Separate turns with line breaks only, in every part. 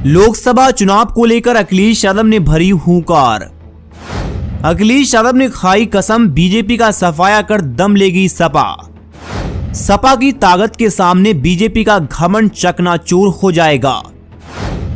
लोकसभा चुनाव को लेकर अखिलेश यादव ने भरी हुंकार। अखिलेश यादव ने खाई कसम, बीजेपी का सफाया कर दम लेगी सपा। सपा की ताकत के सामने बीजेपी का घमंड चकनाचूर हो जाएगा।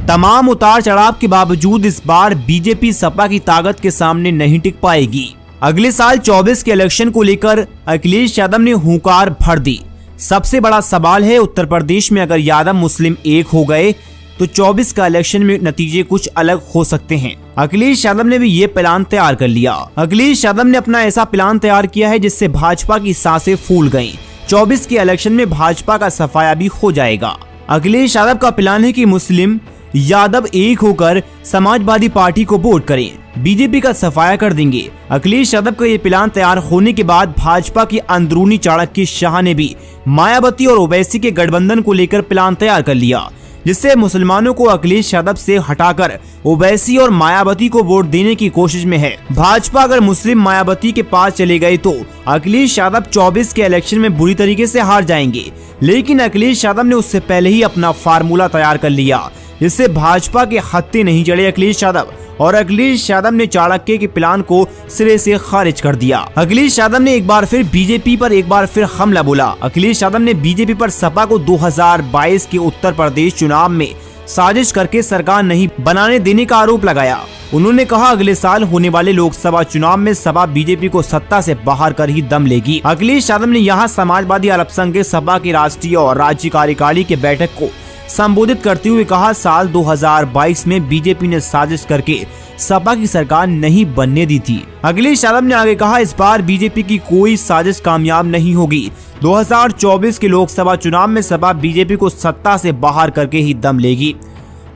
तमाम उतार चढ़ाव के बावजूद इस बार बीजेपी सपा की ताकत के सामने नहीं टिक पाएगी। अगले साल 24 के इलेक्शन को लेकर अखिलेश यादव ने हुंकार भर दी। सबसे बड़ा सवाल है, उत्तर प्रदेश में अगर यादव मुस्लिम एक हो गए तो 24 का इलेक्शन में नतीजे कुछ अलग हो सकते हैं। अखिलेश यादव ने भी ये प्लान तैयार कर लिया। अखिलेश यादव ने अपना ऐसा प्लान तैयार किया है जिससे भाजपा की सांसें फूल गईं। 24 के इलेक्शन में भाजपा का सफाया भी हो जाएगा। अखिलेश यादव का प्लान है कि मुस्लिम यादव एक होकर समाजवादी पार्टी को वोट करें, बीजेपी का सफाया कर देंगे। अखिलेश यादव का ये प्लान तैयार होने के बाद भाजपा की अंदरूनी चाणक्य शाह ने भी मायावती और ओवैसी के गठबंधन को लेकर प्लान तैयार कर लिया, जिससे मुसलमानों को अखिलेश यादव से हटाकर ओवैसी और मायावती को वोट देने की कोशिश में है। भाजपा अगर मुस्लिम मायावती के पास चले गए तो अखिलेश यादव 24 के इलेक्शन में बुरी तरीके से हार जाएंगे। लेकिन अखिलेश यादव ने उससे पहले ही अपना फार्मूला तैयार कर लिया, जिससे भाजपा के हत्थे नहीं चढ़े अखिलेश यादव, और अखिलेश यादव ने चाणक्य के प्लान को सिरे से खारिज कर दिया। अखिलेश यादव ने एक बार फिर बीजेपी पर एक बार फिर हमला बोला। अखिलेश यादव ने बीजेपी पर सपा को 2022 के उत्तर प्रदेश चुनाव में साजिश करके सरकार नहीं बनाने देने का आरोप लगाया। उन्होंने कहा, अगले साल होने वाले लोकसभा चुनाव में सपा बीजेपी को सत्ता से बाहर कर ही दम लेगी। अखिलेश यादव ने यहाँ समाजवादी अल्पसंख्यक सपा की राष्ट्रीय और राज्य कार्यकारिणी की बैठक को संबोधित करते हुए कहा, साल 2022 में बीजेपी ने साजिश करके सपा की सरकार नहीं बनने दी थी। अखिलेश यादव ने आगे कहा, इस बार बीजेपी की कोई साजिश कामयाब नहीं होगी। 2024 के लोकसभा चुनाव में सपा बीजेपी को सत्ता से बाहर करके ही दम लेगी।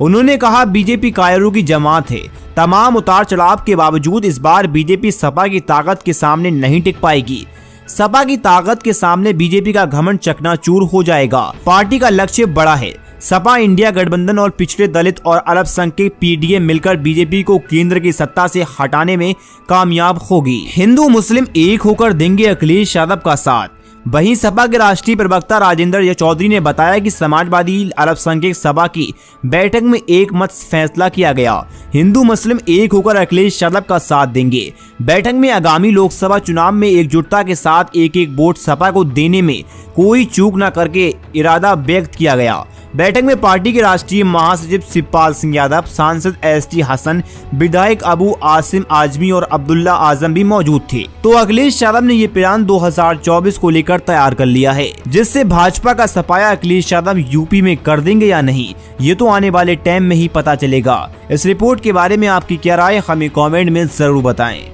उन्होंने कहा, बीजेपी कायरों की जमात है। तमाम उतार चढ़ाव के बावजूद इस बार बीजेपी सपा की ताकत के सामने नहीं टिक पाएगी। सपा की ताकत के सामने बीजेपी का घमंड चकनाचूर हो जाएगा। पार्टी का लक्ष्य बड़ा है। सपा इंडिया गठबंधन और पिछड़े दलित और अल्पसंख्यक पीडीए मिलकर बीजेपी को केंद्र की सत्ता से हटाने में कामयाब होगी। हिंदू मुस्लिम एक होकर देंगे अखिलेश यादव का साथ। वहीं सपा के राष्ट्रीय प्रवक्ता राजेंद्र चौधरी ने बताया कि समाजवादी अल्पसंख्यक सभा की बैठक में एक मत फैसला किया गया, हिंदू मुस्लिम एक होकर अखिलेश यादव का साथ देंगे। बैठक में आगामी लोकसभा चुनाव में एकजुटता के साथ एक एक वोट सपा को देने में कोई चूक न करके इरादा व्यक्त किया गया। बैठक में पार्टी के राष्ट्रीय महासचिव शिवपाल सिंह यादव, सांसद एसटी हसन, विधायक अबू आसिम आजमी और अब्दुल्ला आजम भी मौजूद थे। तो अखिलेश यादव ने ये प्लान 2024 को लेकर तैयार कर लिया है, जिससे भाजपा का सफाया अखिलेश यादव यूपी में कर देंगे या नहीं, ये तो आने वाले टाइम में ही पता चलेगा। इस रिपोर्ट के बारे में आपकी क्या राय, हमें कमेंट में जरूर बताएं।